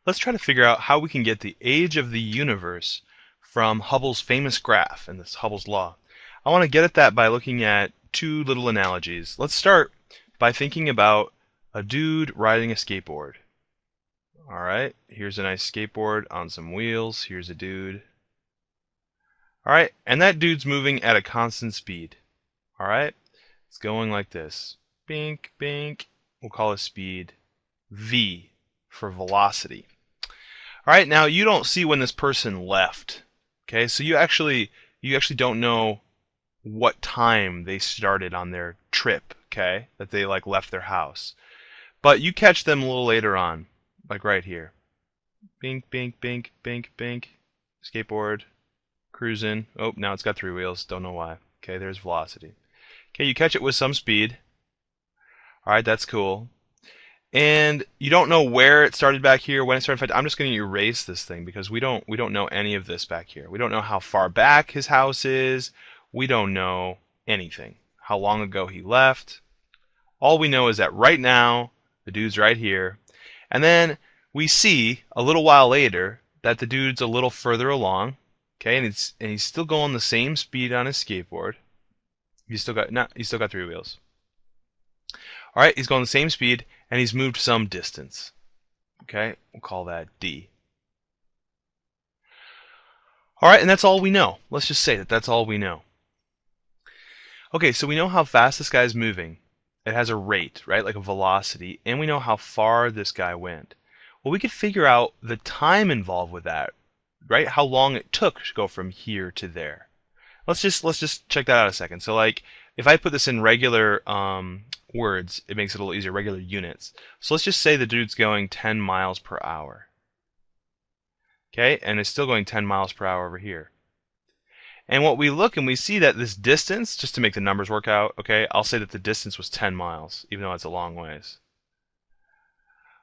Let's try to figure out how we can get the age of the universe from Hubble's famous graph and this Hubble's law. I want to get at that by looking at two little analogies. Let's start by thinking about a dude riding a skateboard. Alright, here's a nice skateboard on some wheels. Here's a dude. Alright, and that dude's moving at a constant speed. Alright, it's going like this. Bink, bink. We'll call his speed v for velocity. Alright, now you don't see when this person left. Okay, so you actually don't know what time they started on their trip, okay? That they left their house. But you catch them a little later on, like right here. Bink, bink, bink, bink, bink. Skateboard, cruising. Oh, now it's got three wheels. Don't know why. Okay, there's velocity. Okay, you catch it with some speed. Alright, that's cool. And you don't know where it started back here, when it started. In fact, I'm just going to erase this thing because we don't know any of this back here. We don't know how far back his house is. We don't know anything. How long ago he left. All we know is that right now, the dude's right here. And then we see a little while later that the dude's a little further along. Okay, and he's still going the same speed on his skateboard. He's still got three wheels. Alright, he's going the same speed, and he's moved some distance. Okay, we'll call that d. Alright, and that's all we know. Let's just say that that's all we know. Okay, so we know how fast this guy's moving. It has a rate, right, like a velocity, and we know how far this guy went. Well, we could figure out the time involved with that, right? How long it took to go from here to there. Let's just check that out a second. So if I put this in regular words, it makes it a little easier, regular units. So let's just say the dude's going 10 miles per hour. Okay, and it's still going 10 miles per hour over here. And what we look and we see that this distance, just to make the numbers work out, okay, I'll say that the distance was 10 miles, even though it's a long ways.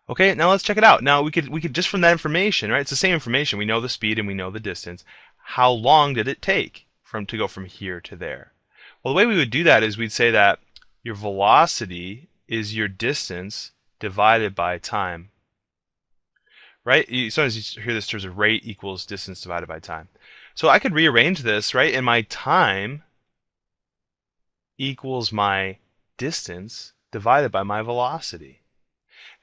Okay, now let's check it out. Now we could just from that information, right? It's the same information. We know the speed and we know the distance. How long did it take to go from here to there? Well, the way we would do that is we'd say that your velocity is your distance divided by time. Right? Sometimes you hear this in terms of rate equals distance divided by time. So I could rearrange this, right? And my time equals my distance divided by my velocity.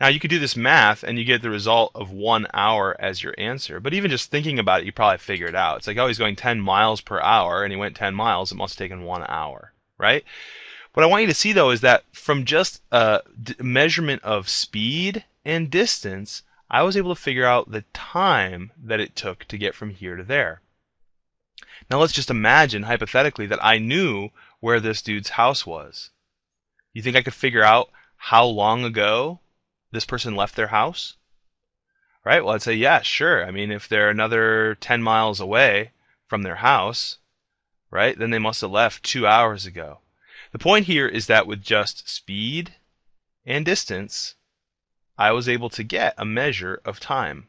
Now you could do this math and you get the result of 1 hour as your answer. But even just thinking about it, you probably figure it out. It's like, oh, he's going 10 miles per hour and he went 10 miles. It must have taken 1 hour, right? What I want you to see, though, is that from just a measurement of speed and distance, I was able to figure out the time that it took to get from here to there. Now let's just imagine, hypothetically, that I knew where this dude's house was. You think I could figure out how long ago this person left their house? Right? Well, I'd say, yeah, sure. I mean, if they're another 10 miles away from their house, right, then they must have left 2 hours ago. The point here is that with just speed and distance, I was able to get a measure of time.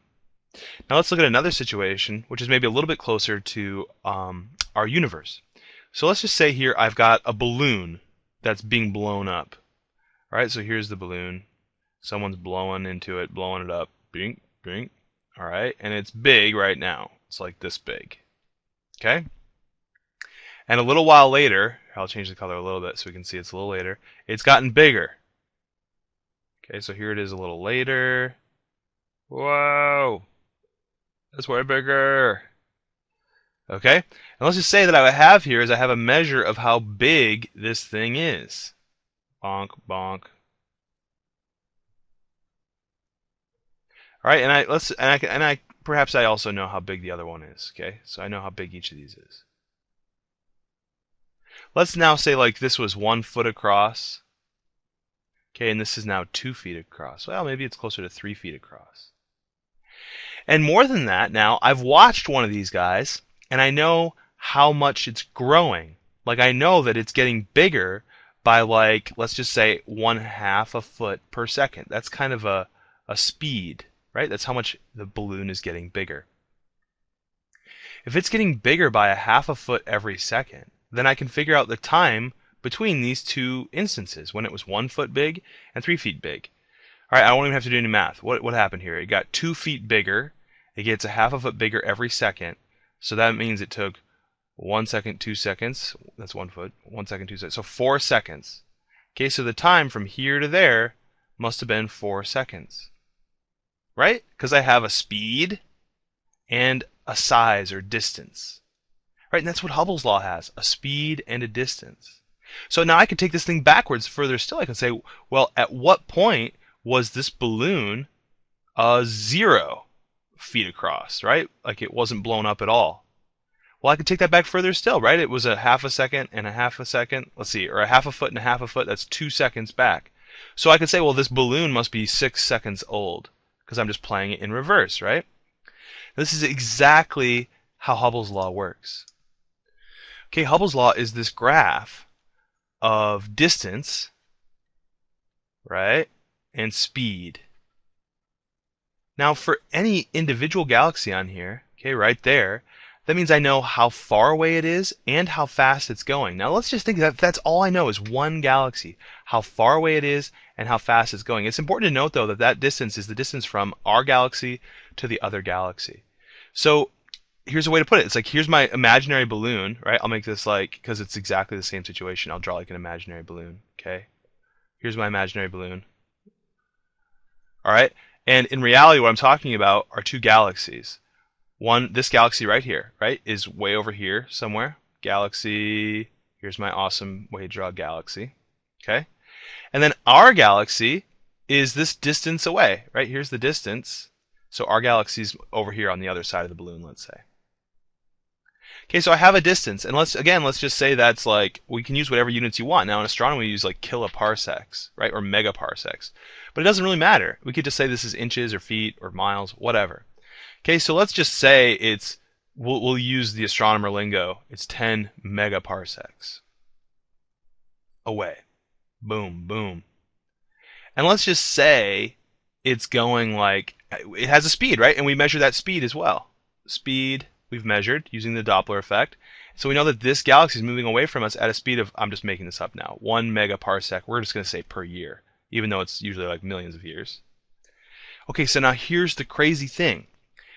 Now let's look at another situation, which is maybe a little bit closer to our universe. So let's just say here I've got a balloon that's being blown up. All right, so here's the balloon. Someone's blowing into it, blowing it up. Bing, bing. All right, and it's big right now. It's like this big. Okay? And a little while later, I'll change the color a little bit so we can see it's a little later, it's gotten bigger. Okay, so here it is a little later. Whoa! That's way bigger. Okay? And let's just say that I have here is I have a measure of how big this thing is. Bonk, bonk. All right, and perhaps I also know how big the other one is. Okay, so I know how big each of these is. Let's now say this was 1 foot across. Okay, and this is now 2 feet across. Well, maybe it's closer to 3 feet across. And more than that, now I've watched one of these guys, and I know how much it's growing. I know that it's getting bigger by let's just say 1/2 a foot per second. That's kind of a speed. Right? That's how much the balloon is getting bigger. If it's getting bigger by 1/2 a foot every second, then I can figure out the time between these two instances, when it was 1 foot big and 3 feet big. All right, I won't even have to do any math. What happened here? It got 2 feet bigger. It gets a half a foot bigger every second. So that means it took 1 second, 2 seconds. That's 1 foot. 1 second, 2 seconds. So 4 seconds. Okay, so the time from here to there must have been 4 seconds. Right? Because I have a speed and a size or distance. Right? And that's what Hubble's law has, a speed and a distance. So now I could take this thing backwards further still. I can say, well, at what point was this balloon 0 feet across, right? Like it wasn't blown up at all. Well, I could take that back further still, right? It was a half a second and a half a second. Let's see, or a half a foot and a half a foot. That's 2 seconds back. So I could say, well, this balloon must be 6 seconds old because I'm just playing it in reverse, right? This is exactly how Hubble's law works. Okay, Hubble's law is this graph of distance, right, and speed. Now, for any individual galaxy on here, okay, right there, that means I know how far away it is and how fast it's going. Now, let's just think that that's all I know is one galaxy, how far away it is and how fast it's going. It's important to note, though, that that distance is the distance from our galaxy to the other galaxy. So here's a way to put it. It's like, here's my imaginary balloon, right? I'll make this like, because it's exactly the same situation, I'll draw like an imaginary balloon, okay? Here's my imaginary balloon. All right? And in reality, what I'm talking about are 2 galaxies. One, this galaxy right here, right, is way over here somewhere. Galaxy, here's my awesome way to draw a galaxy, okay? And then our galaxy is this distance away, right? Here's the distance. So our galaxy's over here on the other side of the balloon, let's say. Okay, so I have a distance, and let's just say that's like, we can use whatever units you want. Now in astronomy we use like kiloparsecs, right, or megaparsecs. But it doesn't really matter. We could just say this is inches or feet or miles, whatever. Okay, so let's just say it's, we'll use the astronomer lingo, it's 10 megaparsecs away. Boom, boom. And let's just say it's going like, it has a speed, right? And we measure that speed as well. Speed we've measured using the Doppler effect. So we know that this galaxy is moving away from us at a speed of, I'm just making this up now, 1 megaparsec. We're just going to say per year, even though it's usually like millions of years. Okay, so now here's the crazy thing.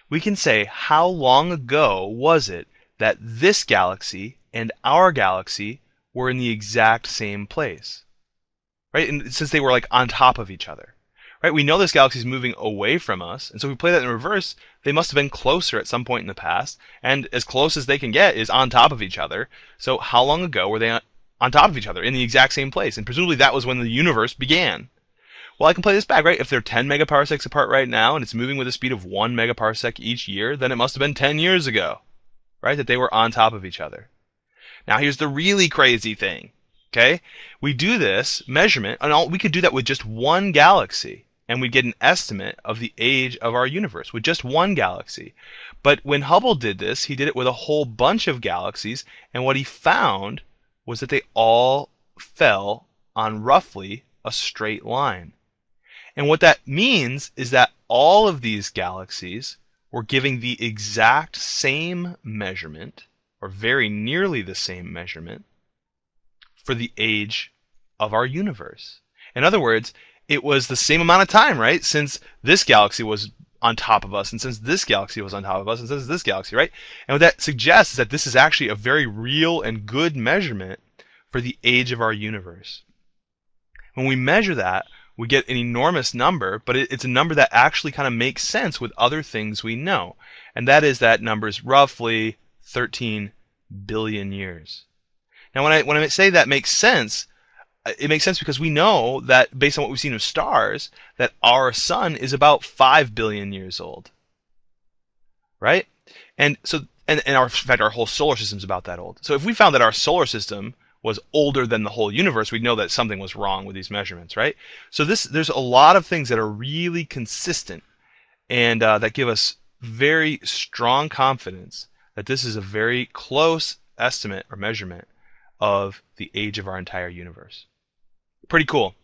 We can say, how long ago was it that this galaxy and our galaxy were in the exact same place? Right? And since they were like on top of each other. Right? We know this galaxy is moving away from us, and so if we play that in reverse, they must have been closer at some point in the past, and as close as they can get is on top of each other. So how long ago were they on top of each other in the exact same place? And presumably that was when the universe began. Well, I can play this back, right? If they're 10 megaparsecs apart right now, and it's moving with a speed of 1 megaparsec each year, then it must have been 10 years ago, right, that they were on top of each other. Now here's the really crazy thing, okay? We do this measurement, and we could do that with just one galaxy, and we'd get an estimate of the age of our universe with just one galaxy. But when Hubble did this, he did it with a whole bunch of galaxies, and what he found was that they all fell on roughly a straight line. And what that means is that all of these galaxies were giving the exact same measurement, or very nearly the same measurement, for the age of our universe. In other words, it was the same amount of time, right? Since this galaxy was on top of us, and since this galaxy was on top of us, and since this galaxy, right? And what that suggests is that this is actually a very real and good measurement for the age of our universe. When we measure that, we get an enormous number, but it's a number that actually kind of makes sense with other things we know. And that is that number is roughly 13 billion years. Now, when I say that makes sense, it makes sense because we know that, based on what we've seen of stars, that our sun is about 5 billion years old. Right? And so, in fact, our whole solar system is about that old. So if we found that our solar system was older than the whole universe, we'd know that something was wrong with these measurements, right? So there's a lot of things that are really consistent, and that give us very strong confidence that this is a very close estimate or measurement of the age of our entire universe. Pretty cool.